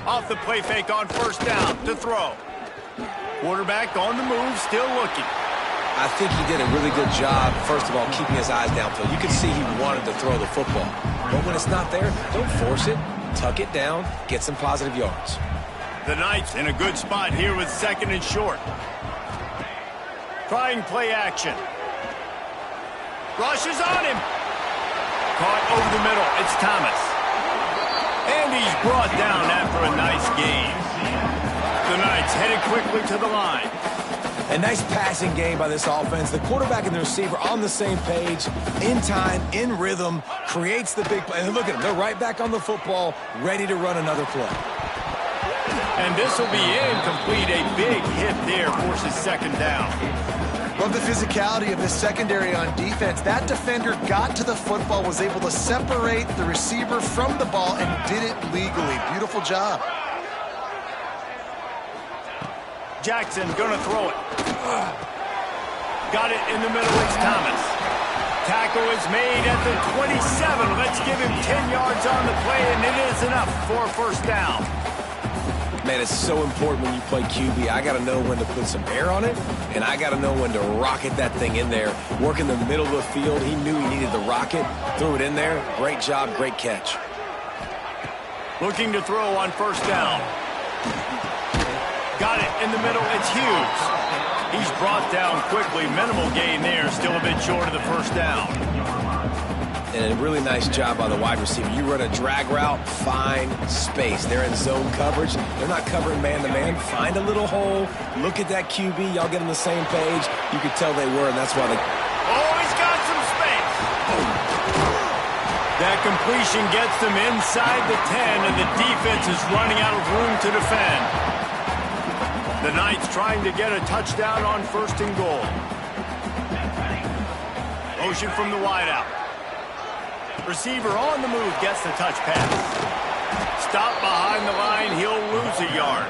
Off the play fake on first down to throw. Quarterback on the move, still looking. I think he did a really good job, first of all, keeping his eyes downfield. You can see he wanted to throw the football. But when it's not there, don't force it. Tuck it down, get some positive yards. The Knights in a good spot here with 2nd and short. Trying play action. Rushes on him. Caught over the middle. It's Thomas. And he's brought down after a nice game. The Knights headed quickly to the line. A nice passing game by this offense. The quarterback and the receiver on the same page, in time, in rhythm, creates the big play. And look at them. They're right back on the football, ready to run another play. And this will be incomplete. A big hit there forces 2nd down. Love the physicality of this secondary on defense. That defender got to the football, was able to separate the receiver from the ball, and did it legally. Beautiful job. Jackson gonna throw it. Got it in the middle. It's Thomas. Tackle is made at the 27. Let's give him 10 yards on the play, and it is enough for a first down. Man, it's so important when you play QB. I got to know when to put some air on it, and I got to know when to rocket that thing in there. Work in the middle of the field. He knew he needed the rocket. Threw it in there. Great job, great catch. Looking to throw on first down. Got it in the middle. It's Hughes. He's brought down quickly. Minimal gain there. Still a bit short of the first down. And a really nice job by the wide receiver. You run a drag route, find space. They're in zone coverage. They're not covering man-to-man. Find a little hole. Look at that QB. Y'all get on the same page. You could tell they were, and that's why they... Oh, he's got some space. That completion gets them inside the 10, and the defense is running out of room to defend. The Knights trying to get a touchdown on 1st and goal. Motion from the wideout. Receiver on the move gets the touch pass. Stop behind the line. He'll lose a yard.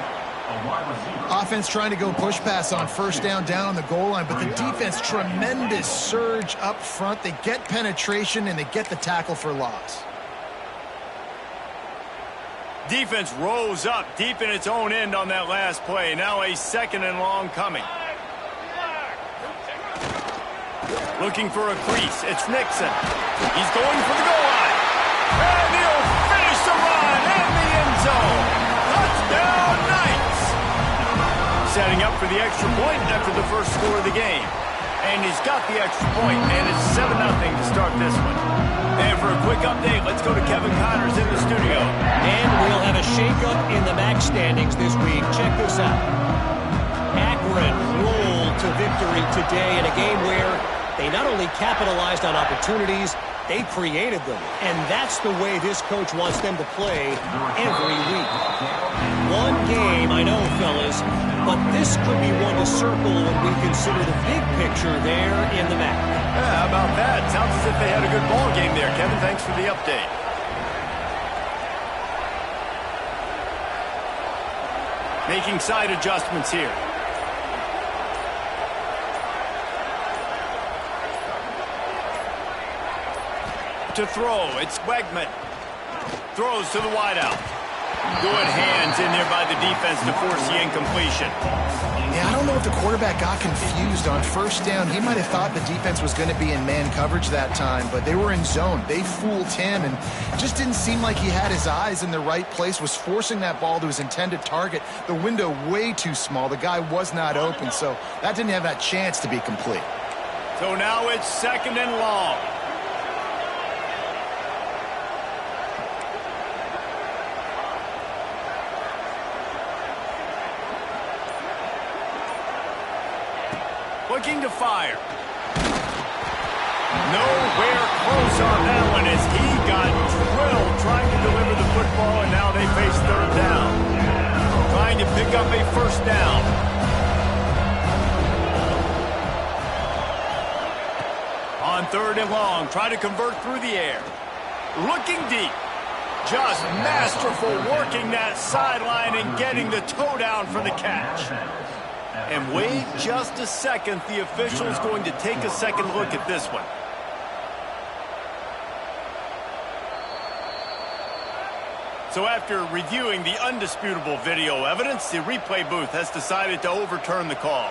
Offense trying to go push pass on first down on the goal line, but the defense, tremendous surge up front. They get penetration, and they get the tackle for loss. Defense rose up deep in its own end on that last play. Now a 2nd and long coming. Looking for a crease. It's Nixon. He's going for the goal line. And he'll finish the run in the end zone. Touchdown, Knights. Setting up for the extra point after the first score of the game. And he's got the extra point, and it's 7-0 to start this one. And for a quick update, let's go to Kevin Connors in the studio. And we'll have a shakeup in the MAC standings this week. Check this out. Akron rolled to victory today in a game where they not only capitalized on opportunities, they created them. And that's the way this coach wants them to play every week. One game, I know, fellas, but this could be one to circle when we consider the big picture there in the MAC. Yeah, how about that? Sounds as if they had a good ball game there. Kevin, thanks for the update. Making side adjustments here. To throw, it's Wegman. Throws to the wideout. Good hands in there by the defense to force the incompletion. Yeah, I don't know if the quarterback got confused on first down. He might have thought the defense was going to be in man coverage that time, but they were in zone. They fooled him, and it just didn't seem like he had his eyes in the right place, was forcing that ball to his intended target. The window way too small. The guy was not open, so that didn't have that chance to be complete. So now it's 2nd and long. Looking to fire. Nowhere close on that one as he got drilled trying to deliver the football, and now they face 3rd down. Trying to pick up a first down. On 3rd and long, try to convert through the air. Looking deep. Just masterful working that sideline and getting the toe down for the catch. And wait just a second. The official's going to take a second look at this one. So after reviewing the undisputable video evidence, the replay booth has decided to overturn the call.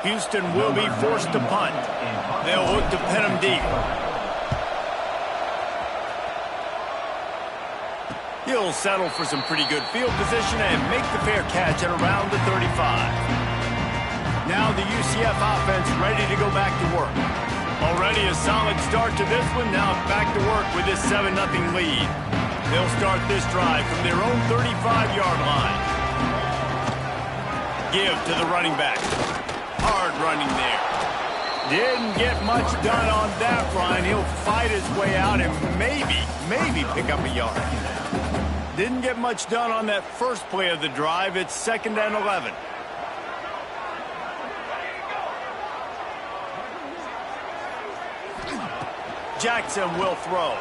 Houston will be forced to punt. They'll look to pin him deep. He'll settle for some pretty good field position and make the fair catch at around the 35. Now the UCF offense ready to go back to work. Already a solid start to this one. Now back to work with this 7-0 lead. They'll start this drive from their own 35-yard line. Give to the running back. Hard running there. Didn't get much done on that run. He'll fight his way out and maybe pick up a yard. Didn't get much done on that first play of the drive. It's 2nd and 11. Jackson will throw.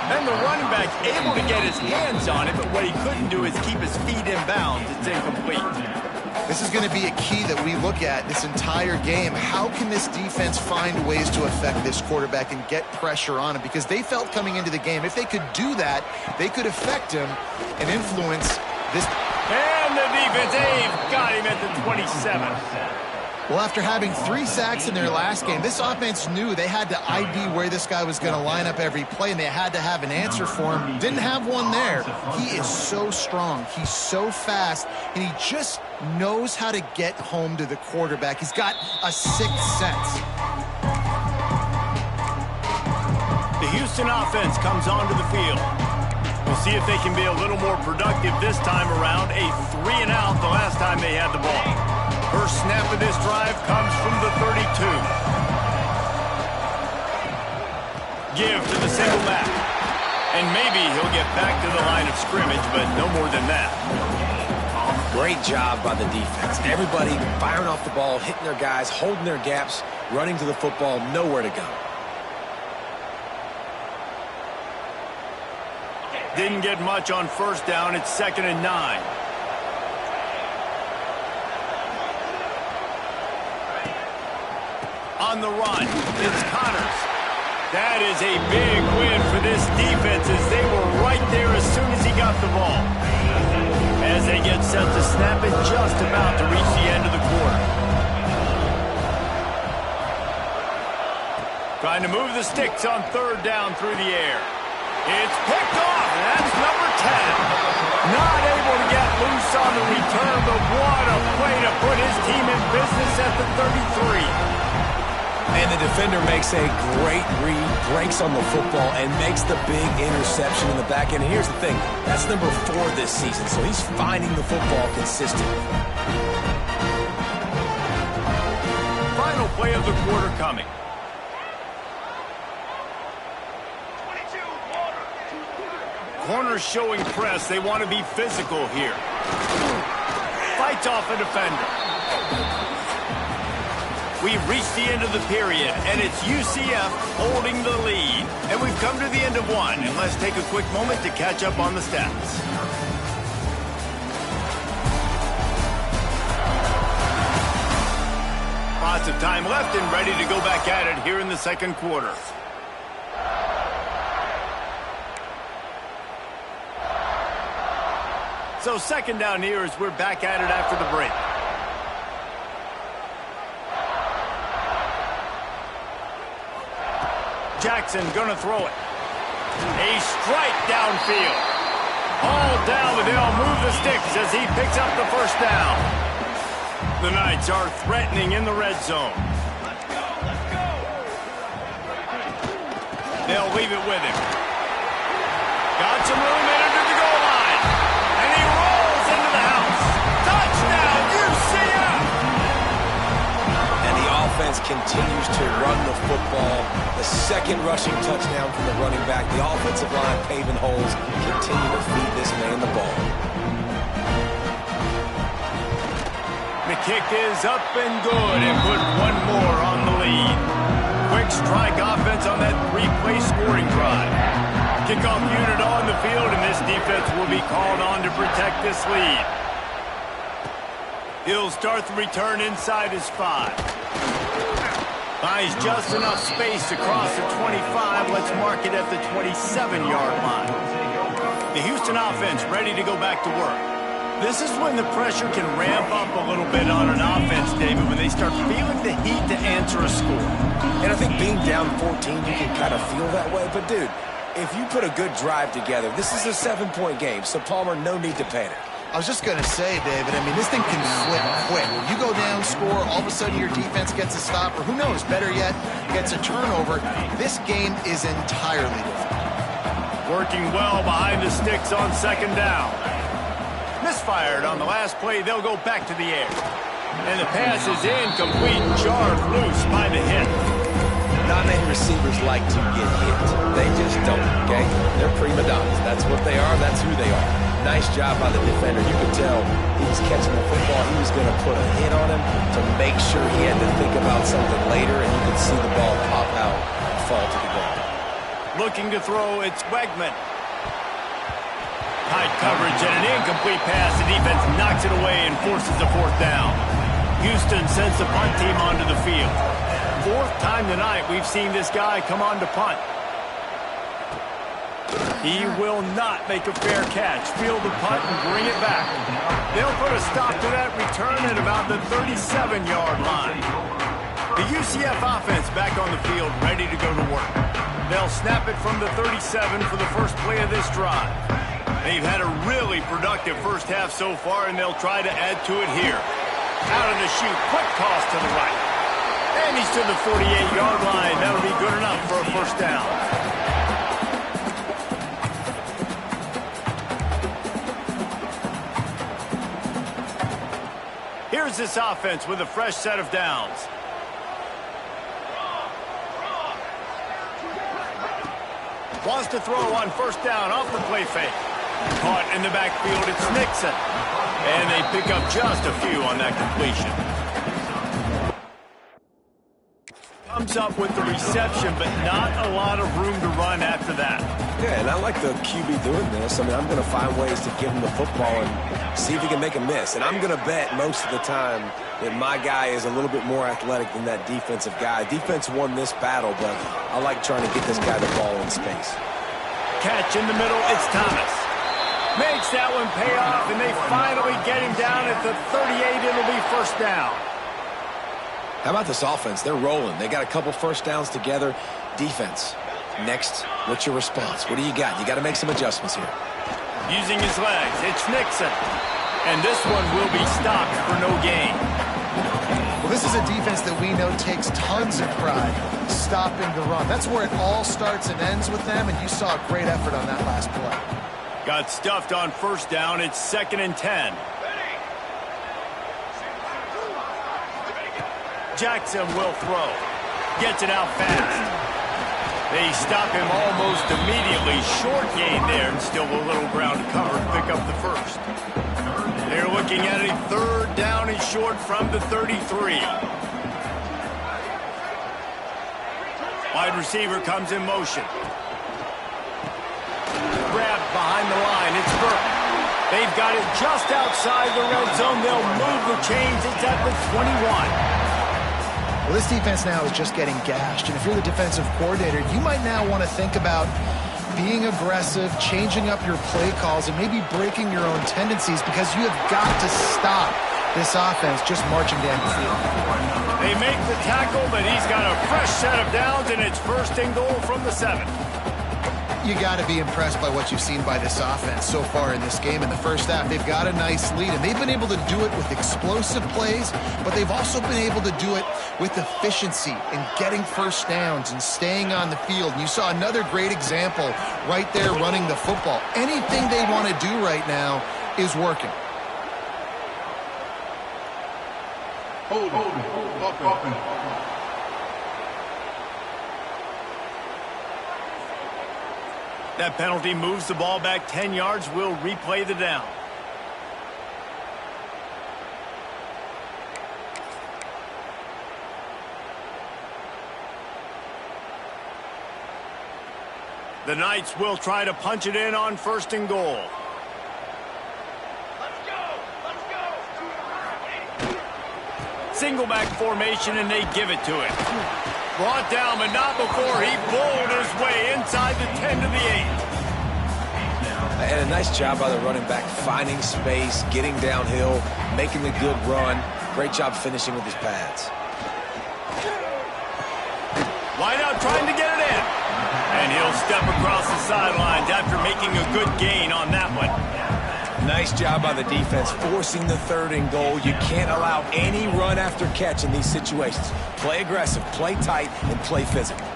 And the running back able to get his hands on it, but what he couldn't do is keep his feet in bounds. It's incomplete. This is going to be a key that we look at this entire game. How can this defense find ways to affect this quarterback and get pressure on him? Because they felt coming into the game, if they could do that, they could affect him and influence this. And the defense, got him at the 27. Well, after having 3 sacks in their last game, this offense knew they had to ID where this guy was going to line up every play, and they had to have an answer for him. Didn't have one there. He is so strong. He's so fast, and he just knows how to get home to the quarterback. He's got a sixth sense. The Houston offense comes onto the field. We'll see if they can be a little more productive this time around. A 3-and-out the last time they had the ball. First snap of this drive comes from the 32. Give to the single back. And maybe he'll get back to the line of scrimmage, but no more than that. Great job by the defense. Everybody firing off the ball, hitting their guys, holding their gaps, running to the football, nowhere to go. Didn't get much on first down. It's 2nd and 9. On the run, it's Connors. That is a big win for this defense as they were right there as soon as he got the ball. As they get set to snap it, just about to reach the end of the quarter. Trying to move the sticks on 3rd down through the air. It's picked off, and that's number 10. Not able to get loose on the return, but what a play to put his team in business at the 33. And the defender makes a great read, breaks on the football, and makes the big interception in the back end. Here's the thing, that's number 4 this season, so he's finding the football consistently. Final play of the quarter coming. Corners showing press. They want to be physical here. Fights off a defender. We've reached the end of the period, and it's UCF holding the lead. And we've come to the end of one, and let's take a quick moment to catch up on the stats. Lots of time left and ready to go back at it here in the second quarter. So 2nd down here as we're back at it after the break. Jackson gonna throw it. A strike downfield. All down, but they'll move the sticks as he picks up the first down. The Knights are threatening in the red zone. They'll leave it with him. Got some room in under the goal line. And he rolls into the house. Touchdown, UCF! And the offense continues to run the football. The 2nd rushing touchdown from the running back. The offensive line paving holes. Continue to feed this man the ball. The kick is up and good and put one more on the lead. Quick strike offense on that 3-play scoring drive. Kickoff unit on the field, and this defense will be called on to protect this lead. He'll start the return inside his 5. Buys just enough space to cross the 25. Let's mark it at the 27-yard line. The Houston offense ready to go back to work. This is when the pressure can ramp up a little bit on an offense, David, when they start feeling the heat to answer a score. And I think being down 14, you can kind of feel that way. But, dude, if you put a good drive together, this is a 7-point game, so, Palmer, no need to panic. I was just going to say, David, I mean, this thing can flip quick. You go down, score, all of a sudden your defense gets a stop, or who knows, better yet, gets a turnover. This game is entirely different. Working well behind the sticks on second down. Misfired on the last play. They'll go back to the air. And the pass is incomplete, charged loose by the hit. Not many receivers like to get hit. They just don't, okay? They're prima donnas. That's what they are. That's who they are. Nice job by the defender. You could tell he was catching the football. He was going to put a hit on him to make sure he had to think about something later, and you could see the ball pop out and fall to the ground. Looking to throw, it's Wegman. Tight coverage and an incomplete pass. The defense knocks it away and forces a fourth down. Houston sends the punt team onto the field. Fourth time tonight we've seen this guy come on to punt. He will not make a fair catch. Field the punt and bring it back. They'll put a stop to that return at about the 37-yard line. The UCF offense back on the field, ready to go to work. They'll snap it from the 37 for the first play of this drive. They've had a really productive first half so far, and they'll try to add to it here. Out of the chute, quick toss to the right. And he's to the 48-yard line. That'll be good enough for a first down. Here's this offense with a fresh set of downs. Wants to throw on first down off the play fake. Caught in the backfield, it's Nixon. And they pick up just a few on that completion. Comes up with the reception, but not a lot of room to run after that. Yeah, and I like the QB doing this. I mean, I'm going to find ways to give him the football and see if he can make a miss. And I'm going to bet most of the time that my guy is a little bit more athletic than that defensive guy. Defense won this battle, but I like trying to get this guy the ball in space. Catch in the middle, it's Thomas. Makes that one pay off, and they finally get him down at the 38. It'll be first down. How about this offense? They're rolling. They got a couple first downs together. Defense. Next, what's your response? What do you got? You got to make some adjustments here. Using his legs, it's Nixon. And this one will be stopped for no gain. Well, this is a defense that we know takes tons of pride stopping the run. That's where it all starts and ends with them, and you saw a great effort on that last play. Got stuffed on first down. It's 2nd and 10. Jackson will throw. Gets it out fast. They stop him almost immediately. Short gain there, and still a little ground to cover to pick up the first. They're looking at a third down and short from the 33. Wide receiver comes in motion. Grabbed behind the line. It's Burke. They've got it just outside the red zone. They'll move the chains. It's at the 21. Well, this defense now is just getting gashed, and if you're the defensive coordinator, you might now want to think about being aggressive, changing up your play calls, and maybe breaking your own tendencies, because you have got to stop this offense just marching down the field. They make the tackle, but he's got a fresh set of downs, and it's 1st and goal from the 7. You got to be impressed by what you've seen by this offense so far in this game. In the first half, they've got a nice lead, and they've been able to do it with explosive plays, but they've also been able to do it with efficiency and getting first downs and staying on the field. And you saw another great example right there running the football. Anything they want to do right now is working. That penalty moves the ball back 10 yards. We'll replay the down. The Knights will try to punch it in on 1st and goal. Single back formation, and they give it to him. Brought down, but not before he bowled his way inside the 10 to the 8. And a nice job by the running back, finding space, getting downhill, making a good run. Great job finishing with his pads. Wide out trying to get it in. And he'll step across the sidelines after making a good gain on that one. Nice job by the defense, forcing the 3rd and goal. You can't allow any run after catch in these situations. Play aggressive, play tight, and play physical.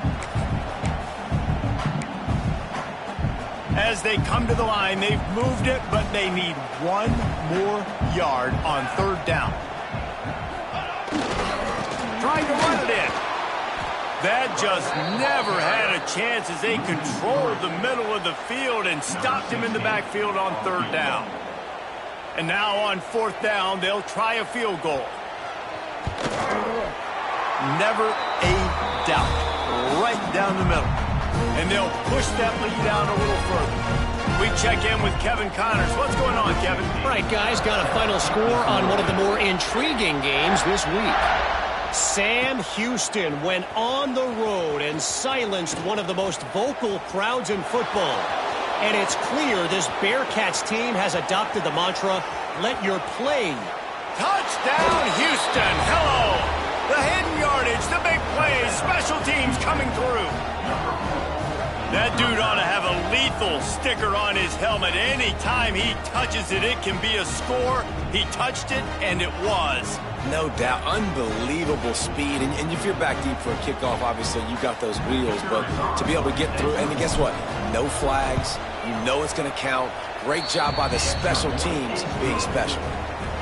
As they come to the line, they've moved it, but they need 1 more yard on 3rd down. Trying to run it in. That just never had a chance as they controlled the middle of the field and stopped him in the backfield on 3rd down. And now on 4th down, they'll try a field goal. Never a doubt. Right down the middle. And they'll push that lead out a little further. We check in with Kevin Connors. What's going on, Kevin? All right, guys, got a final score on one of the more intriguing games this week. Sam Houston went on the road and silenced one of the most vocal crowds in football. And it's clear this Bearcats team has adopted the mantra, let your play. Touchdown, Houston. Hello. The hidden yardage, the big plays, special teams coming through. That dude ought to have a lethal sticker on his helmet. Anytime he touches it, it can be a score. He touched it, and it was. No doubt. Unbelievable speed. And if you're back deep for a kickoff, obviously you got those wheels. But to be able to get through, and guess what? No flags. You know it's going to count. Great job by the special teams being special.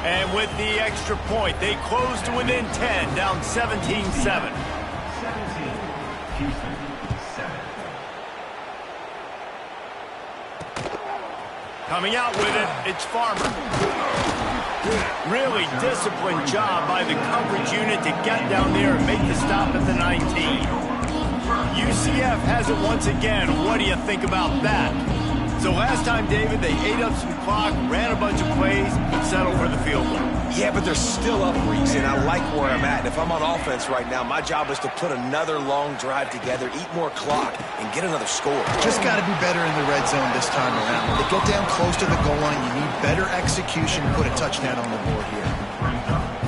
And with the extra point, they close to within 10, down 17-7. Coming out with it, it's Farmer. Really disciplined job by the coverage unit to get down there and make the stop at the 19. UCF has it once again. What do you think about that? So last time, David, they ate up some clock, ran a bunch of plays, but settled for the field goal. Yeah, but they're still up, Reese, and I like where I'm at. And if I'm on offense right now, my job is to put another long drive together, eat more clock, and get another score. Just got to be better in the red zone this time around. When they get down close to the goal line, you need better execution to put a touchdown on the board here.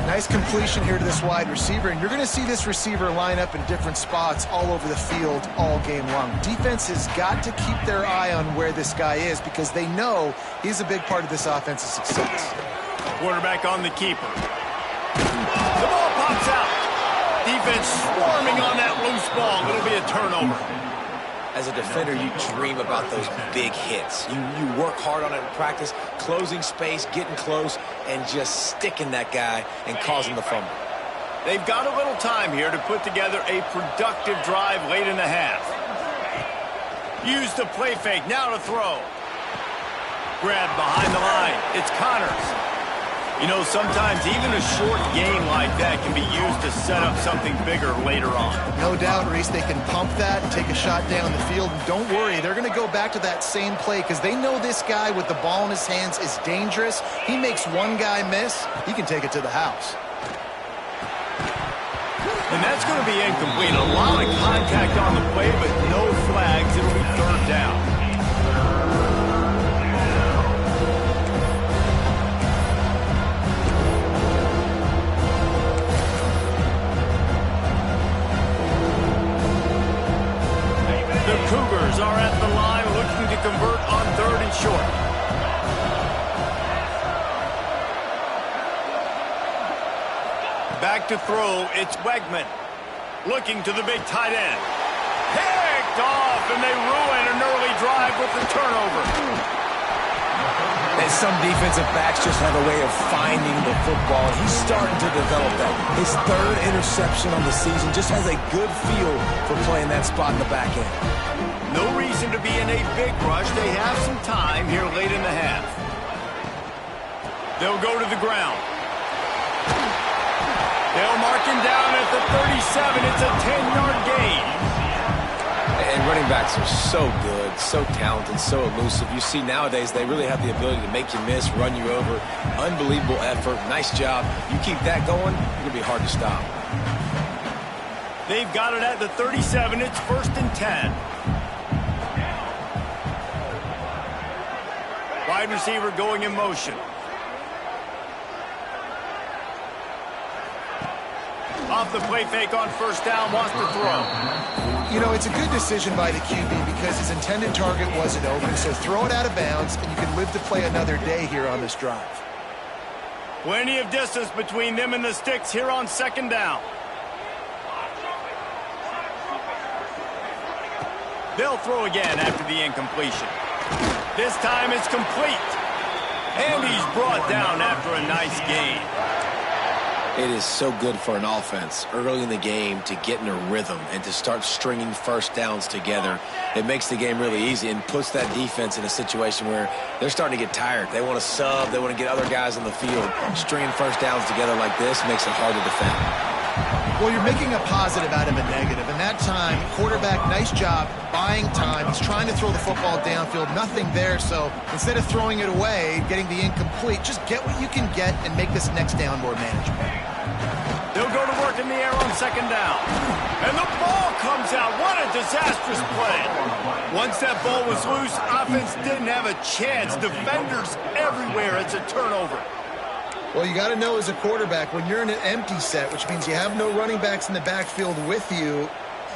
Nice completion here to this wide receiver, and you're going to see this receiver line up in different spots all over the field all game long. Defense has got to keep their eye on where this guy is because they know he's a big part of this offense's success. Quarterback on the keeper. The ball pops out. Defense swarming on that loose ball. It'll be a turnover. As a defender, you dream about those big hits. You work hard on it in practice, closing space, getting close, and just sticking that guy and causing the fumble. They've got a little time here to put together a productive drive late in the half. Use the play fake, now to throw. Grab behind the line. It's Connors. You know, sometimes even a short gain like that can be used to set up something bigger later on. No doubt, Reese, they can pump that and take a shot down the field. And don't worry, they're going to go back to that same play because they know this guy with the ball in his hands is dangerous. He makes one guy miss, he can take it to the house. And that's going to be incomplete. A lot of contact on the play, but no flags. It'll be 3rd down. The Cougars are at the line looking to convert on 3rd and short. Back to throw, it's Wegman. Looking to the big tight end. Picked off, and they ruin an early drive with the turnover. And some defensive backs just have a way of finding the football. He's starting to develop that. His 3rd interception on the season just has a good feel for playing that spot in the back end. No reason to be in a big rush. They have some time here late in the half. They'll go to the ground. They'll mark him down at the 37. It's a 10-yard gain. And running backs are so good, so talented, so elusive. You see nowadays they really have the ability to make you miss, run you over. Unbelievable effort. Nice job. You keep that going, it's going to be hard to stop. They've got it at the 37. It's 1st and 10. Wide receiver going in motion. Off the play fake on first down, wants to throw. You know, it's a good decision by the QB because his intended target wasn't open, so throw it out of bounds, and you can live to play another day here on this drive. Plenty of distance between them and the sticks here on second down. They'll throw again after the incompletion. This time it's complete. And he's brought down after a nice gain. It is so good for an offense early in the game to get in a rhythm and to start stringing first downs together. It makes the game really easy and puts that defense in a situation where they're starting to get tired. They want to sub. They want to get other guys on the field. Stringing first downs together like this makes it hard to defend. Well, you're making a positive out of a negative. And that time, quarterback, nice job, buying time. He's trying to throw the football downfield. Nothing there. So instead of throwing it away, getting the incomplete, just get what you can get and make this next down more manageable. They'll go to work in the air on second down. And the ball comes out. What a disastrous play. Once that ball was loose, offense didn't have a chance. Defenders everywhere. It's a turnover. Well, you got to know as a quarterback, when you're in an empty set, which means you have no running backs in the backfield with you,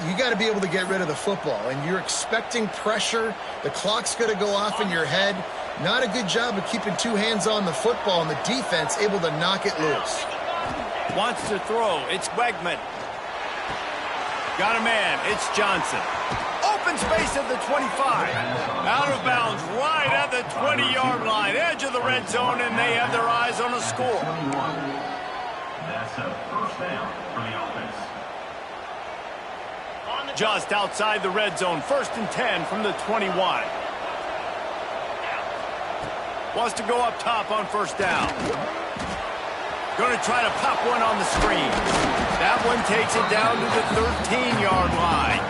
you got to be able to get rid of the football. And you're expecting pressure. The clock's going to go off in your head. Not a good job of keeping two hands on the football, and the defense able to knock it loose. Wants to throw. It's Wegman. Got a man. It's Johnson. Open space at the 25. Out of bounds right at the 20-yard line. Edge of the red zone, and they have their eyes on a score. That's a first down for the offense. Just outside the red zone. 1st and 10 from the 21. Wants to go up top on first down. Going to try to pop one on the screen. That one takes it down to the 13-yard line.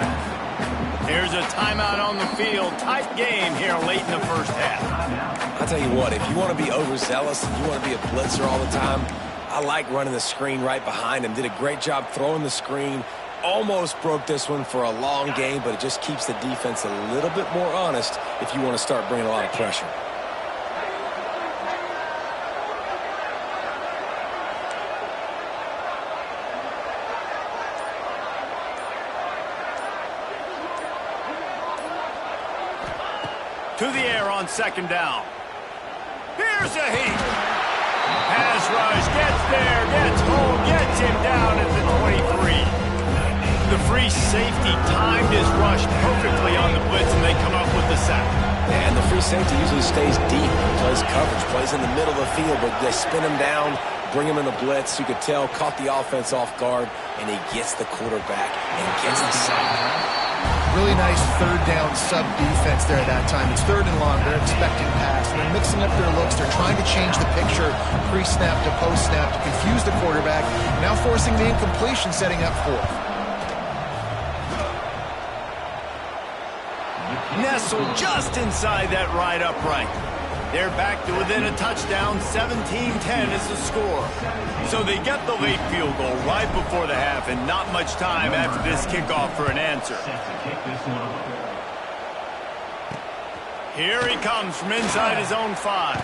There's a timeout on the field. Tight game here late in the first half. I'll tell you what, if you want to be overzealous and you want to be a blitzer all the time, I like running the screen right behind him. Did a great job throwing the screen. Almost broke this one for a long game, but it just keeps the defense a little bit more honest if you want to start bringing a lot of pressure. To the air on second down. Here's a heat. Pass rush, gets there, gets home, gets him down at the 23. The free safety timed his rush perfectly on the blitz, and they come up with the sack. And the free safety usually stays deep, plays coverage, plays in the middle of the field, but they spin him down, bring him in the blitz. You could tell, caught the offense off guard, and he gets the quarterback and gets the sack. Really nice third down sub defense there at that time. It's 3rd and long. They're expecting pass. They're mixing up their looks. They're trying to change the picture pre-snap to post-snap to confuse the quarterback. Now forcing the incompletion, setting up 4th. Nestled just inside that right upright. They're back to within a touchdown. 17-10 is the score. So they get the late field goal right before the half, and not much time after this kickoff for an answer. Here he comes from inside his own 5.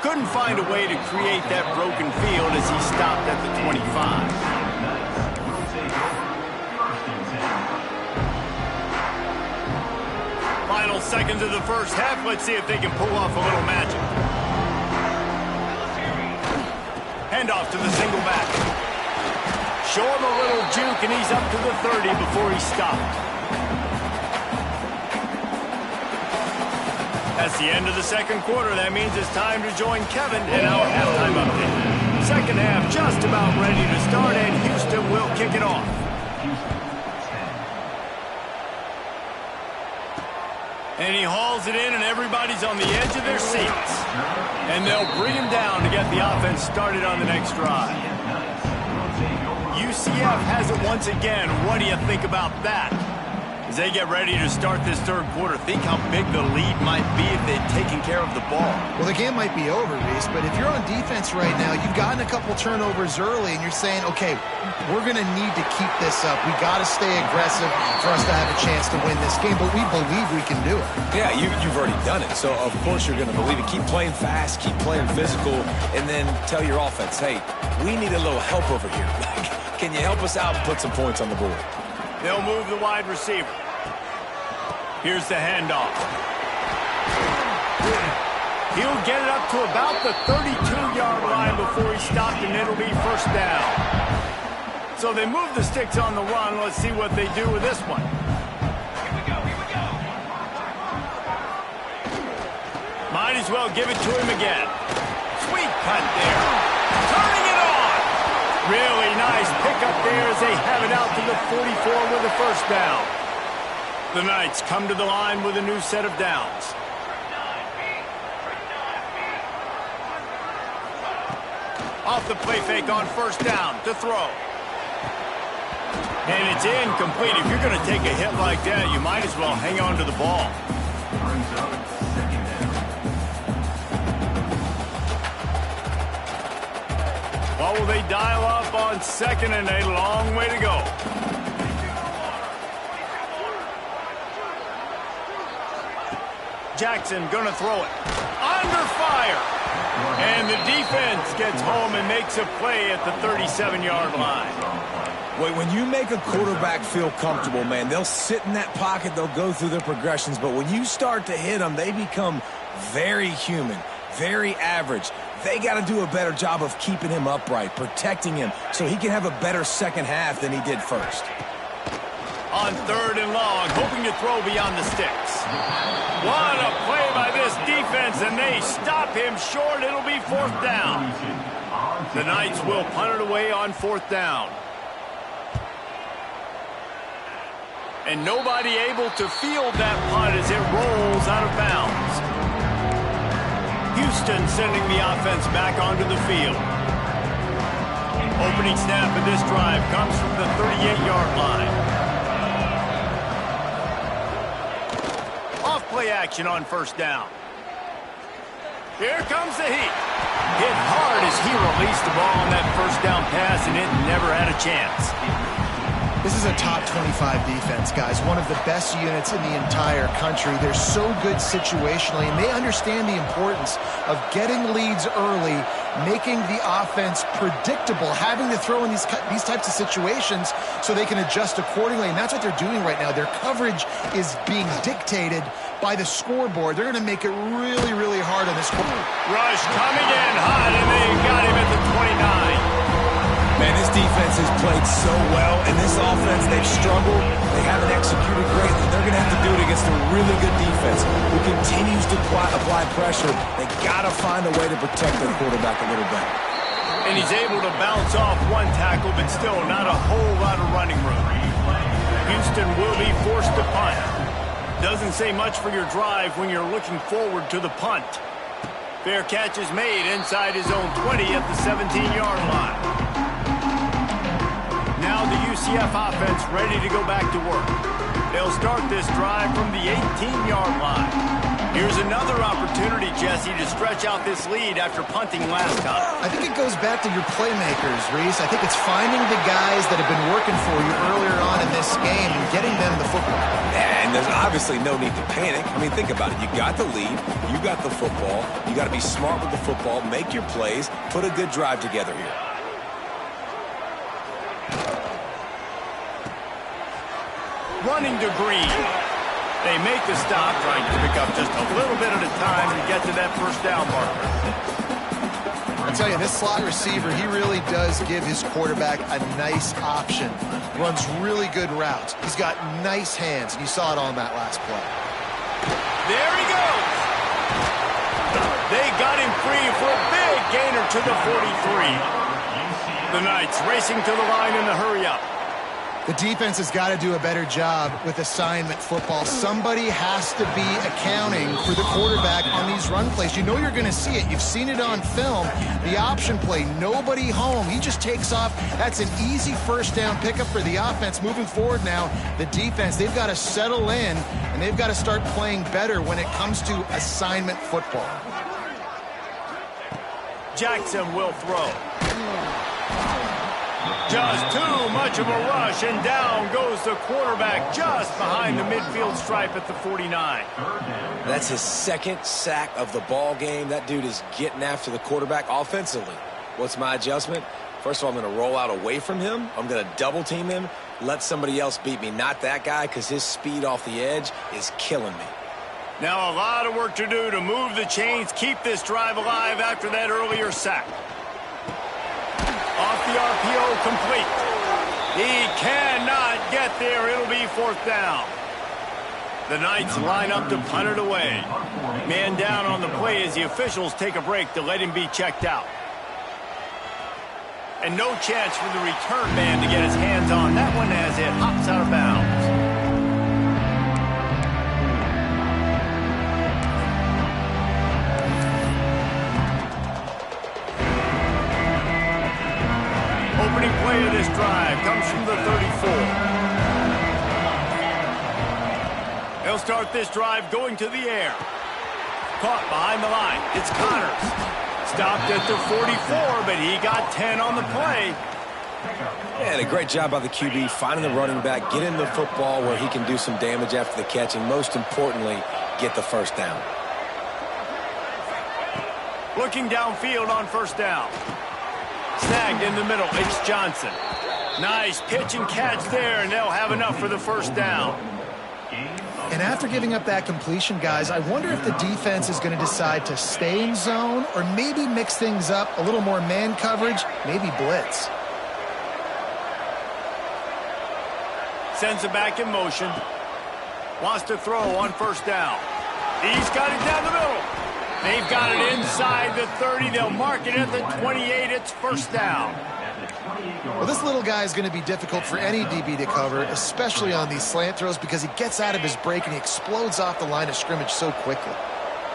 Couldn't find a way to create that broken field as he stopped at the 25. Final seconds of the first half. Let's see if they can pull off a little magic. Handoff to the single back. Show him a little juke, and he's up to the 30 before he stopped. That's the end of the second quarter. That means it's time to join Kevin in our halftime update. Second half just about ready to start, and Houston will kick it off. And he hauls it in, and everybody's on the edge of their seats. And they'll bring him down to get the offense started on the next drive. UCF has it once again. What do you think about that? As they get ready to start this third quarter, think how big the lead might be if they'd taken care of the ball. Well, the game might be over, Reese, but if you're on defense right now, you've gotten a couple turnovers early, and you're saying, okay, we're going to need to keep this up. We got to stay aggressive for us to have a chance to win this game, but we believe we can do it. Yeah, you've already done it, so of course you're going to believe it. Keep playing fast, keep playing physical, and then tell your offense, hey, we need a little help over here. Can you help us out and put some points on the board? They'll move the wide receiver. Here's the handoff. He'll get it up to about the 32-yard line before he stopped, and it'll be first down. So they move the sticks on the run. Let's see what they do with this one. Here we go. Might as well give it to him again. Sweet cut there. Turning it on. Really nice pickup there as they have it out to the 44 with a first down. The Knights come to the line with a new set of downs. Off the play fake on first down to throw. And it's incomplete. If you're going to take a hit like that, you might as well hang on to the ball. Brings up second down. What will they dial up on second, and a long way to go. Jackson gonna throw it. Under fire. And the defense gets home and makes a play at the 37-yard line. Wait, when you make a quarterback feel comfortable, man, they'll sit in that pocket, they'll go through their progressions, but when you start to hit them, they become very human, very average. They got to do a better job of keeping him upright, protecting him, so he can have a better second half than he did first. On third and long, hoping to throw beyond the sticks. What a play by this defense, and they stop him short. It'll be fourth down. The Knights will punt it away on fourth down. And nobody able to field that punt as it rolls out of bounds. Houston sending the offense back onto the field. Opening snap of this drive comes from the 38-yard line. Play action on first down. Here comes the heat. Hit hard as he released the ball on that first down pass, and it never had a chance. This is a top 25 defense, guys. One of the best units in the entire country. They're so good situationally, and they understand the importance of getting leads early, making the offense predictable, having to throw in these types of situations so they can adjust accordingly, and that's what they're doing right now. Their coverage is being dictated by the scoreboard. They're going to make it really, really hard on this quarter. Rush coming in hot, and they got him at the 29. Man, this defense has played so well, and this offense, they've struggled. They haven't executed greatly. They're going to have to do it against a really good defense who continues to apply pressure. They got to find a way to protect their quarterback a little better. And he's able to bounce off one tackle, but still not a whole lot of running room. Houston will be forced to punt. Doesn't say much for your drive when you're looking forward to the punt. Fair catch is made inside his own 20 at the 17-yard line. Now the UCF offense ready to go back to work. They'll start this drive from the 18-yard line. Here's another opportunity, Jesse, to stretch out this lead after punting last time. I think it goes back to your playmakers, Reese. I think it's finding the guys that have been working for you earlier on in this game and getting them the football. And there's obviously no need to panic. I mean, think about it. You got the lead. You got the football. You got to be smart with the football. Make your plays. Put a good drive together here. Running to Green. They make the stop, trying to pick up just a little bit at a time to get to that first down marker. I'll tell you, this slot receiver, he really does give his quarterback a nice option. Runs really good routes. He's got nice hands, and you saw it on that last play. There he goes. They got him free for a big gainer to the 43. The Knights racing to the line in the hurry up. The defense has got to do a better job with assignment football. Somebody has to be accounting for the quarterback on these run plays. You know you're going to see it. You've seen it on film. The option play, nobody home. He just takes off. That's an easy first down pickup for the offense. Moving forward now, the defense, they've got to settle in, and they've got to start playing better when it comes to assignment football. Jackson will throw. Just too much of a rush, and down goes the quarterback just behind the midfield stripe at the 49. That's his second sack of the ball game. That dude is getting after the quarterback offensively. What's my adjustment? First of all, I'm going to roll out away from him. I'm going to double team him, let somebody else beat me, not that guy, because his speed off the edge is killing me. Now a lot of work to do to move the chains, keep this drive alive after that earlier sack. Off the RPO, complete. He cannot get there. It'll be fourth down. The Knights line up to punt it away. Man down on the play as the officials take a break to let him be checked out. And no chance for the return man to get his hands on that one as it hops out of bounds. Opening play of this drive comes from the 34. They'll start this drive going to the air. Caught behind the line. It's Connors. Stopped at the 44, but he got 10 on the play. Yeah, a great job by the QB, finding the running back, getting the football where he can do some damage after the catch, and most importantly, get the first down. Looking downfield on first down. Snagged in the middle, it's Johnson. Nice pitch and catch there, and they'll have enough for the first down. And after giving up that completion, guys, I wonder if the defense is going to decide to stay in zone or maybe mix things up, a little more man coverage, maybe blitz. Sends it back in motion. Wants to throw on first down. He's got it down the middle. They've got it inside the 30. They'll mark it at the 28. It's first down. Well, this little guy is going to be difficult for any DB to cover, especially on these slant throws, because he gets out of his break and he explodes off the line of scrimmage so quickly.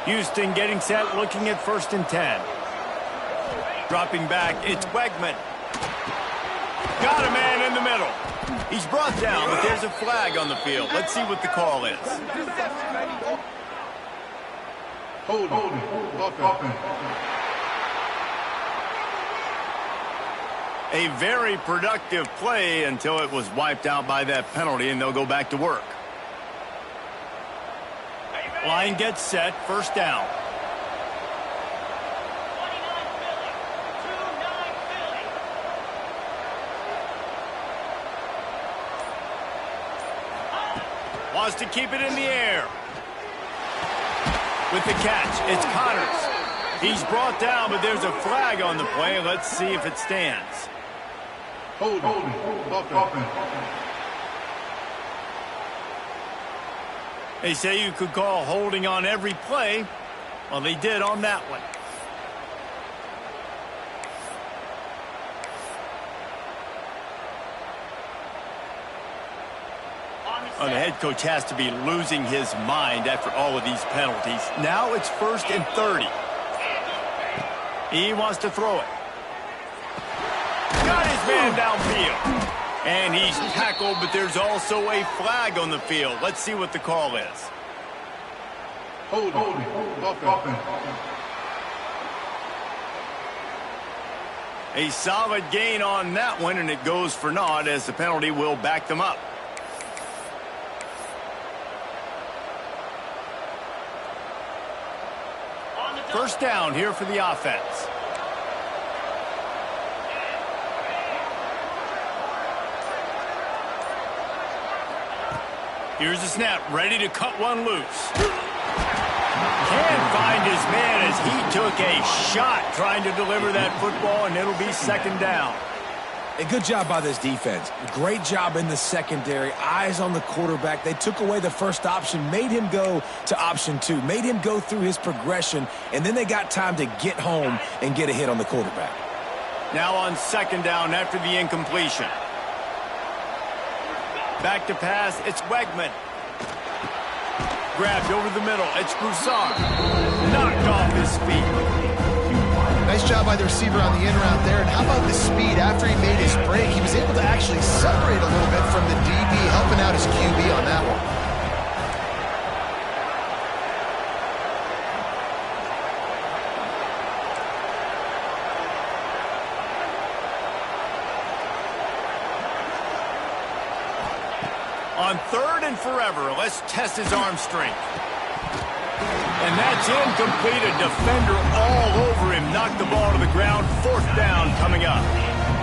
Houston getting set, looking at 1st and 10. Dropping back, it's Wegman. Got a man in the middle. He's brought down, but there's a flag on the field. Let's see what the call is. Hold it. A very productive play until it was wiped out by that penalty, and they'll go back to work. Line gets set, first down. Wants to keep it in the air. With the catch, it's Connors. He's brought down, but there's a flag on the play. Let's see if it stands. Hold it. They say you could call holding on every play. Well, they did on that one. Well, the head coach has to be losing his mind after all of these penalties. Now it's 1st and 30. He wants to throw it. Got his man downfield. And he's tackled, but there's also a flag on the field. Let's see what the call is. Hold it. A solid gain on that one, and it goes for naught as the penalty will back them up. First down here for the offense. Here's the snap, ready to cut one loose. Can't find his man as he took a shot trying to deliver that football, and it'll be second down. A good job by this defense. Great job in the secondary. Eyes on the quarterback. They took away the first option, made him go to option 2, made him go through his progression, and then they got time to get home and get a hit on the quarterback. Now on second down after the incompletion. Back to pass, it's Wegman. Grabbed over the middle, it's Broussard. Knocked off his feet. Nice job by the receiver on the in route there. And how about the speed? After he made his break, he was able to actually separate a little bit from the DB, helping out his QB on that one. On 3rd and forever, let's test his arm strength. And that's incomplete. A defender all over him. Knocked the ball to the ground. 4th down coming up.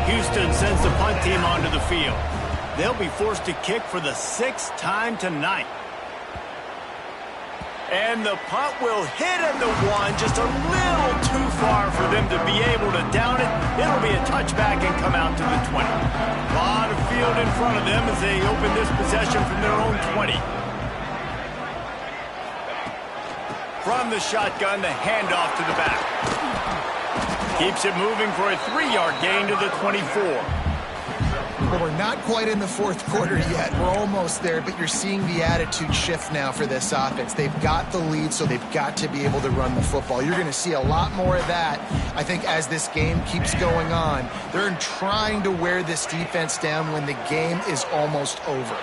Houston sends the punt team onto the field. They'll be forced to kick for the 6th time tonight. And the punt will hit at the 1, just a little too far for them to be able to down it. It'll be a touchback and come out to the 20. A lot of field in front of them as they open this possession from their own 20. From the shotgun, the handoff to the back. Keeps it moving for a 3-yard gain to the 24. Well, we're not quite in the 4th quarter yet. We're almost there, but you're seeing the attitude shift now for this offense. They've got the lead, so they've got to be able to run the football. You're going to see a lot more of that, I think, as this game keeps going on. They're trying to wear this defense down when the game is almost over.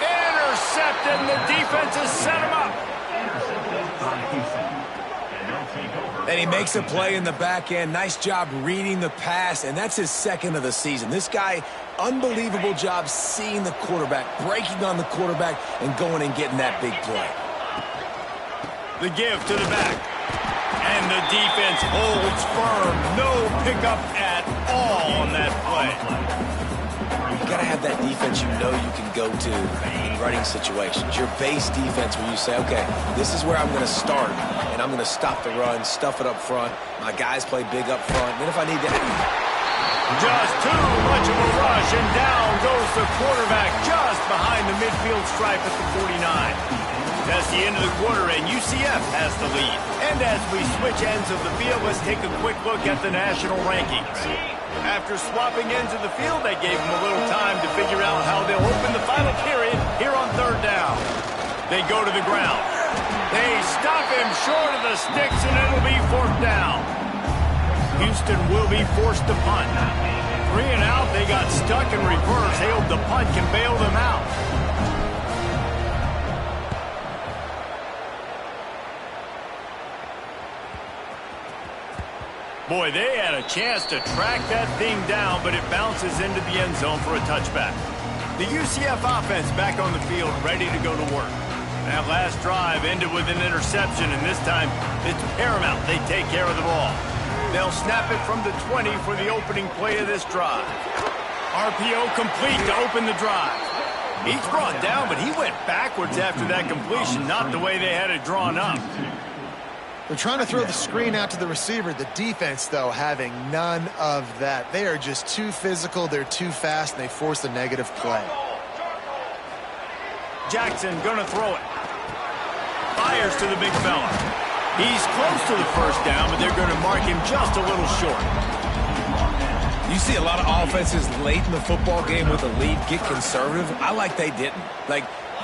Intercepted, and the defense has set him up. And he makes a play in the back end. Nice job reading the pass, and that's his 2nd of the season. This guy, unbelievable job seeing the quarterback, breaking on the quarterback, and going and getting that big play. The give to the back. And the defense holds firm. No pickup at all on that play. You got to have that defense you know you can go to in running situations. Your base defense where you say, okay, this is where I'm going to start, and I'm going to stop the run, stuff it up front. My guys play big up front. Then if I need to... Just too much of a rush, and down goes the quarterback just behind the midfield stripe at the 49. That's the end of the quarter, and UCF has the lead. And as we switch ends of the field, let's take a quick look at the national rankings. After swapping ends of the field, they gave them a little time to figure out how they'll open the final period here on 3rd down. They go to the ground. They stop him short of the sticks, and it'll be 4th down. Houston will be forced to punt. 3 and out, they got stuck in reverse. They hope the punt can bail them out. Boy, they had a chance to track that thing down, but it bounces into the end zone for a touchback. The UCF offense back on the field, ready to go to work. That last drive ended with an interception, and this time it's paramount they take care of the ball. They'll snap it from the 20 for the opening play of this drive. RPO complete to open the drive. He's brought down, but he went backwards after that completion, not the way they had it drawn up. They're trying to throw the screen out to the receiver. The defense, though, having none of that. They are just too physical, they're too fast, and they force a negative play. Jackson gonna throw it. Fires to the big fella. He's close to the 1st down, but they're gonna mark him just a little short. You see a lot of offenses late in the football game with a lead get conservative. I like they didn't.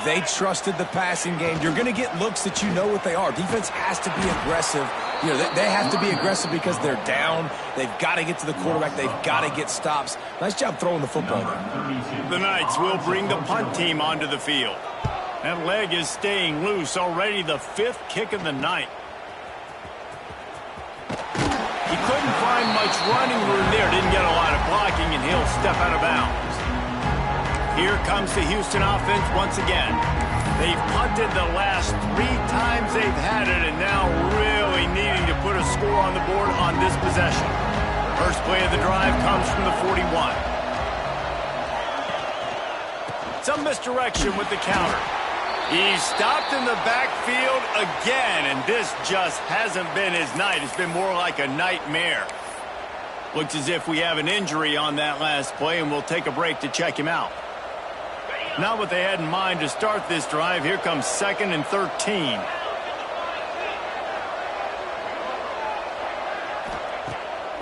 They trusted the passing game. You're going to get looks that you know what they are. Defense has to be aggressive. You know, they have to be aggressive because they're down. They've got to get to the quarterback. They've got to get stops. Nice job throwing the football there. The Knights will bring the punt team onto the field. That leg is staying loose. Already the 5th kick of the night. He couldn't find much running room there. Didn't get a lot of blocking, and he'll step out of bounds. Here comes the Houston offense once again. They've punted the last 3 times they've had it, and now really needing to put a score on the board on this possession. First play of the drive comes from the 41. Some misdirection with the counter. He's stopped in the backfield again, and this just hasn't been his night. It's been more like a nightmare. Looks as if we have an injury on that last play, and we'll take a break to check him out. Not what they had in mind to start this drive. Here comes 2nd and 13.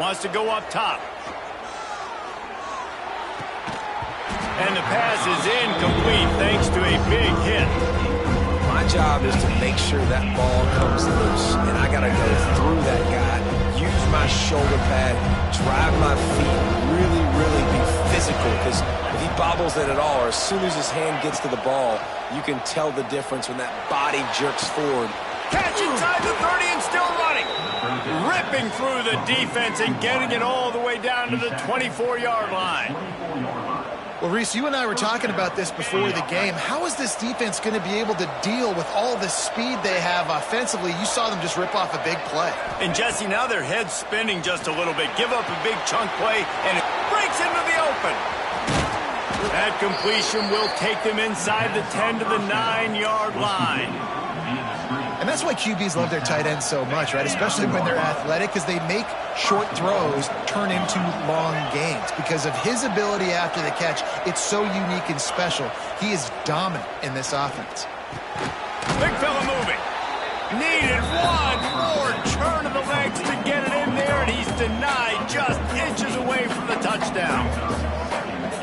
Wants to go up top. And the pass is incomplete thanks to a big hit. My job is to make sure that ball comes loose, and I got to go through that guy, use my shoulder pad, drive my feet, really be physical, because if he bobbles it at all, or as soon as his hand gets to the ball, you can tell the difference when that body jerks forward. Catch inside the 30 and still running. Ripping through the defense and getting it all the way down to the 24-yard line. Well, Reese, you and I were talking about this before the game. How is this defense going to be able to deal with all the speed they have offensively? You saw them just rip off a big play. And, Jesse, now their head's spinning just a little bit. Give up a big chunk play, and it breaks into the open. That completion will take them inside the 10 to the 9-yard line. And that's why QBs love their tight ends so much, right? Especially when they're athletic, because they make short throws turn into long gains. Because of his ability after the catch, it's so unique and special. He is dominant in this offense. Big fella moving. Needed one more turn of the legs to get it in there, and he's denied just inches away from the touchdown.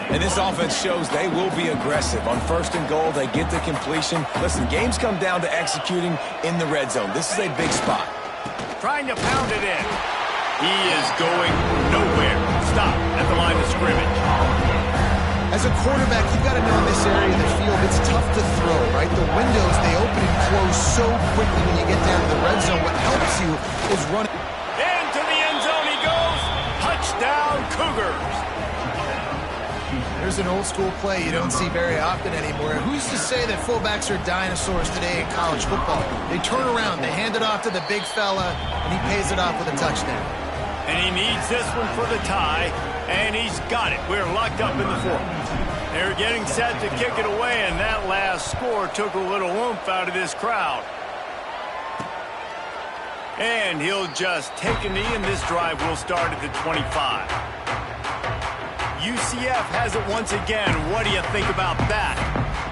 And this offense shows they will be aggressive. On 1st and goal, they get the completion. Listen, games come down to executing in the red zone. This is a big spot. Trying to pound it in. He is going nowhere. Stop at the line of scrimmage. As a quarterback, you've got to know in this area of the field, it's tough to throw, right? The windows, they open and close so quickly when you get down to the red zone. What helps you is running. Into the end zone he goes. Touchdown, Cougars. There's an old-school play you don't see very often anymore. Who's to say that fullbacks are dinosaurs today in college football? They turn around, they hand it off to the big fella, and he pays it off with a touchdown. And he needs this one for the tie, and he's got it. We're locked up in the fourth. They're getting set to kick it away, and that last score took a little oomph out of this crowd. And he'll just take a knee, and this drive will start at the 25. UCF has it once again. What do you think about that?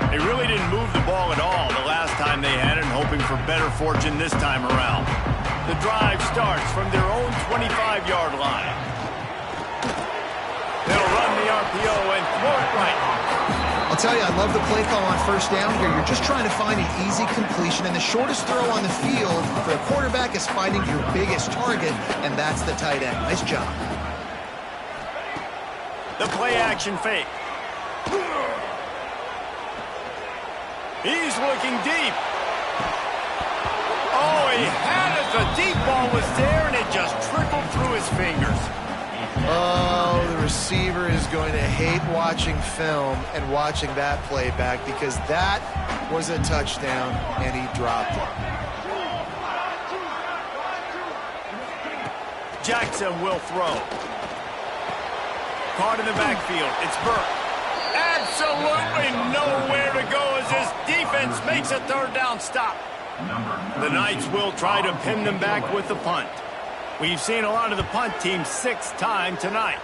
They really didn't move the ball at all the last time they had it, and hoping for better fortune this time around. The drive starts from their own 25-yard line. They'll run the RPO and throw it right. I'll tell you, I love the play call on 1st down here. You're just trying to find an easy completion, and the shortest throw on the field for a quarterback is finding your biggest target, and that's the tight end. Nice job. The play-action fake. He's looking deep. Oh, he had it. The deep ball was there, and it just trickled through his fingers. Oh, the receiver is going to hate watching film and watching that play back, because that was a touchdown, and he dropped it. Jackson will throw. Caught in the backfield. It's Burke. Absolutely nowhere to go as this defense makes a 3rd down stop. The Knights will try to pin them back with the punt. We've seen a lot of the punt team 6th time tonight.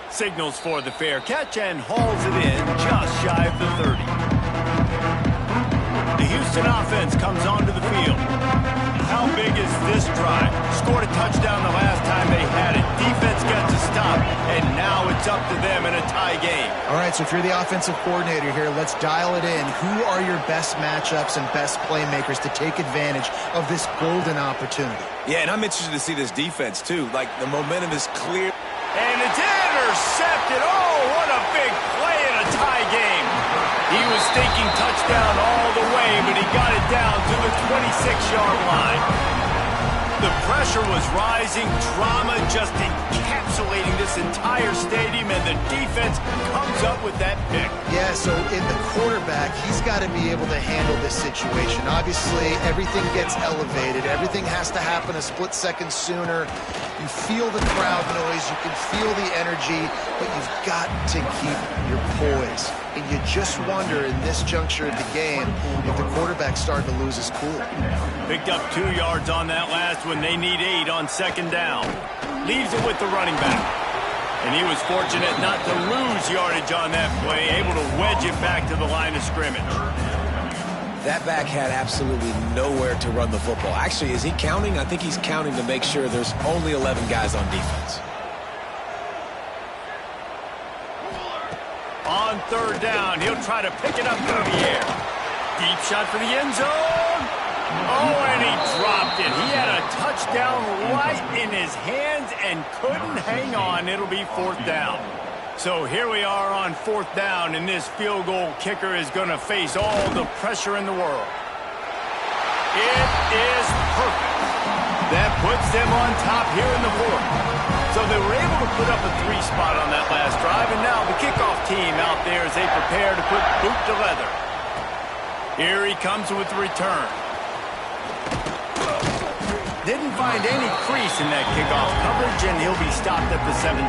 Signals for the fair catch and hauls it in just shy of the 30. The Houston offense comes onto the field. How big is this drive? Scored a touchdown the last time they had it. Defense gets a stop, and now it's up to them in a tie game. All right, so if you're the offensive coordinator here, let's dial it in. Who are your best matchups and best playmakers to take advantage of this golden opportunity? Yeah, and I'm interested to see this defense, too. Like, the momentum is clear. And it's intercepted. Oh, what a big play in a tie game. He was thinking touchdown all the way, but he got it down to the 26-yard line. The pressure was rising, drama just encapsulating this entire stadium, and the defense comes up with that pick. Yeah, so in the quarterback, he's got to be able to handle this situation. Obviously, everything gets elevated. Everything has to happen a split second sooner. You feel the crowd noise. You can feel the energy, but you've got to keep your poise. And you just wonder in this juncture of the game if the quarterback's starting to lose his cool. Picked up 2 yards on that last one. They need 8 on 2nd down. Leaves it with the running back. And he was fortunate not to lose yardage on that play, able to wedge it back to the line of scrimmage. That back had absolutely nowhere to run the football. Actually, is he counting? I think he's counting to make sure there's only 11 guys on defense. On third down, he'll try to pick it up through the air. Deep shot for the end zone. Oh, and he dropped it. He had a touchdown right in his hands and couldn't hang on. It'll be fourth down. So here we are on fourth down, and this field goal kicker is going to face all the pressure in the world. It is perfect. That puts them on top here in the fourth. So they were able to put up a 3 spot on that last drive, and now the kickoff team out there as they prepare to put boot to leather. Here he comes with the return. Didn't find any crease in that kickoff coverage, and he'll be stopped at the 17.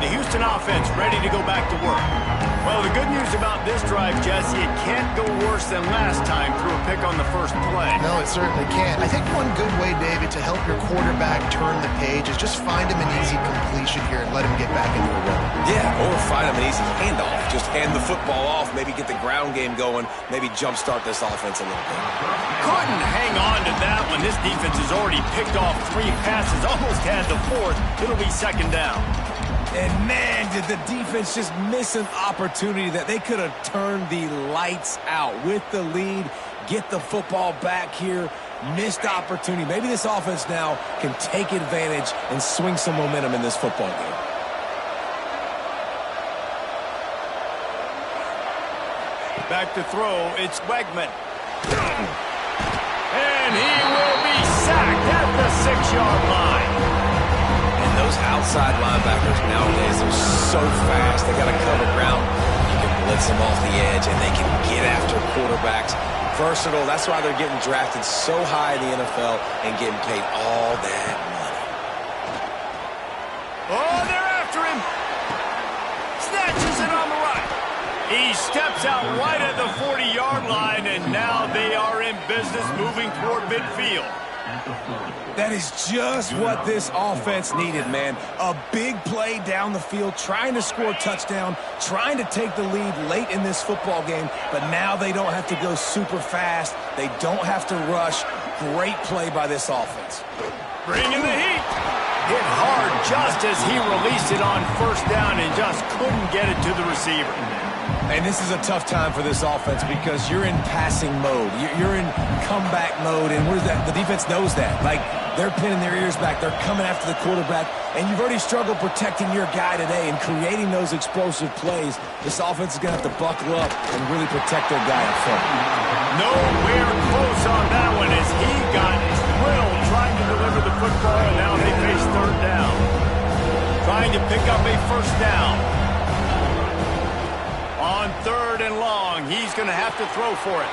The Houston offense ready to go back to work. Well, the good news about this drive, Jesse, it can't go worse than last time through a pick on the first play. No, it certainly can't. I think one good way, David, to help your quarterback turn the page is just find him an easy completion here and let him get back into a rhythm. Yeah, or find him an easy handoff. Just hand the football off, maybe get the ground game going, maybe jumpstart this offense a little bit. Couldn't hang on to that one. This defense has already picked off 3 passes, almost had the 4th. It'll be second down. And, man, did the defense just miss an opportunity that they could have turned the lights out with the lead, get the football back here, missed opportunity. Maybe this offense now can take advantage and swing some momentum in this football game. Back to throw, it's Wegman. And he will be sacked at the 6-yard line. Those outside linebackers nowadays are so fast. They got to cover ground. You can blitz them off the edge, and they can get after quarterbacks. Versatile. That's why they're getting drafted so high in the NFL and getting paid all that money. Oh, they're after him. Snatches it on the right. He steps out right at the 40-yard line, and now they are in business moving toward midfield. That is just what this offense needed, man. A big play down the field, trying to score a touchdown, trying to take the lead late in this football game, but now they don't have to go super fast. They don't have to rush. Great play by this offense. Bringing the heat. Hit hard just as he released it on first down and just couldn't get it to the receiver. And this is a tough time for this offense because you're in passing mode. You're in comeback mode, and what is that? The defense knows that. Like, they're pinning their ears back. They're coming after the quarterback, and you've already struggled protecting your guy today and creating those explosive plays. This offense is going to have to buckle up and really protect their guy up front. Nowhere close on that one as he got drilled trying to deliver the football, and now they face third down. Trying to pick up a first down. On third and long, he's going to have to throw for it.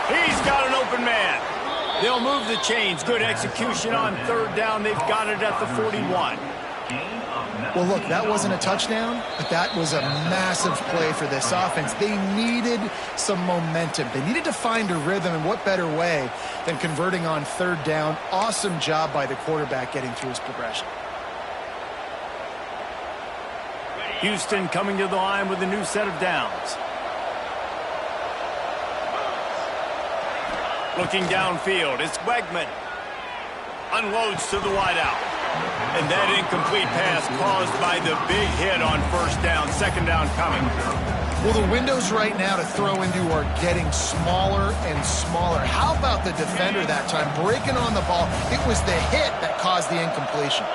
He's got an open man. They'll move the chains. Good execution on third down. They've got it at the 41. Well, look, that wasn't a touchdown, but that was a massive play for this offense. They needed some momentum. They needed to find a rhythm, and what better way than converting on third down. Awesome job by the quarterback getting through his progression. Houston coming to the line with a new set of downs. Looking downfield, it's Wegman. Unloads to the wideout. And that incomplete pass caused by the big hit on first down. Second down coming. Well, the windows right now to throw into are getting smaller and smaller. How about the defender that time breaking on the ball? It was the hit that caused the incompletion.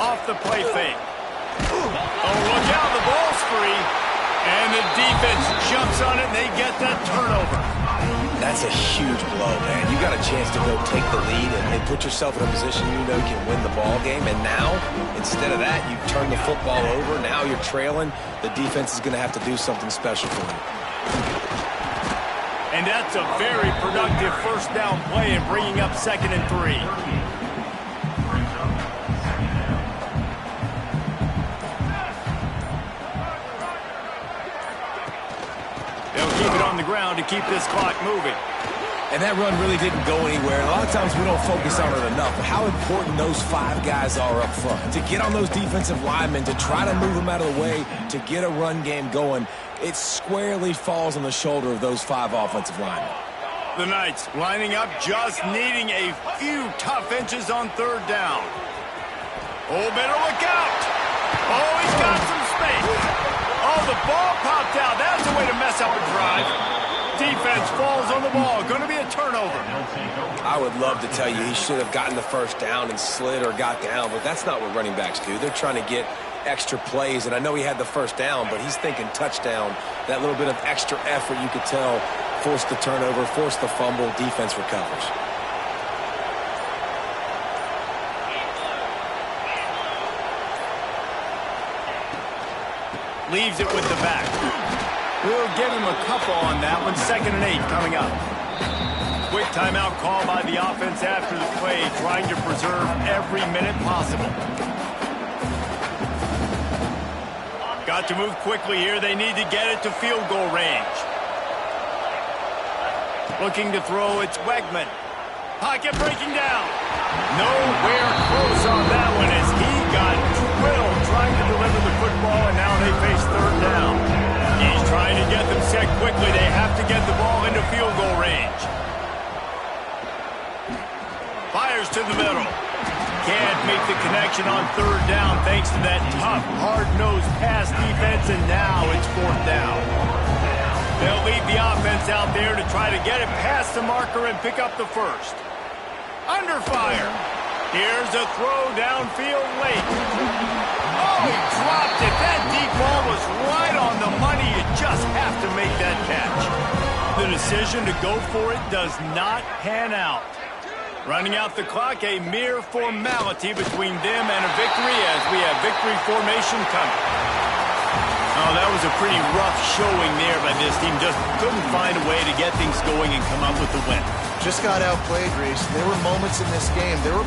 Off the play fake. Oh, look out, the ball's free. And the defense jumps on it, and they get that turnover. That's a huge blow, man. You got a chance to go take the lead and put yourself in a position you know you can win the ball game. And now, instead of that, you turn the football over. Now you're trailing. The defense is going to have to do something special for you. And that's a very productive first down play and bringing up 2nd and 3. Keep it on the ground to keep this clock moving. And that run really didn't go anywhere. And a lot of times we don't focus on it enough. But how important those 5 guys are up front. To get on those defensive linemen, to try to move them out of the way, to get a run game going, it squarely falls on the shoulder of those 5 offensive linemen. The Knights lining up, just needing a few tough inches on third down. Oh, better look out. Oh, he's got some space. Oh, the ball popped out. That's a way to mess up a drive. Defense falls on the ball. Going to be a turnover. I would love to tell you he should have gotten the first down and slid or got down, but that's not what running backs do. They're trying to get extra plays, and I know he had the first down, but he's thinking touchdown. That little bit of extra effort, you could tell, forced the turnover, forced the fumble. Defense recovers. Leaves it with the back. We'll give him a couple on that one. 2nd and 8 coming up. Quick timeout call by the offense after the play, trying to preserve every minute possible. Got to move quickly here. They need to get it to field goal range. Looking to throw, it's Wegman. Pocket breaking down. Nowhere close on that one as he got drilled trying to deliver the football, and now they face 3rd down. He's trying to get them set quickly. They have to get the ball into field goal range. Fires to the middle. Can't make the connection on 3rd down thanks to that tough, hard-nosed pass defense, and now it's 4th down. They'll lead the offense out there to try to get it past the marker and pick up the first. Under fire. Here's a throw downfield late. Oh, he dropped it. That deep ball was right on the money. You just have to make that catch. The decision to go for it does not pan out. Running out the clock, a mere formality between them and a victory as we have victory formation coming. Oh, that was a pretty rough showing there by this team. Just couldn't find a way to get things going and come up with the win. Just got outplayed, Reese. There were moments in this game. There were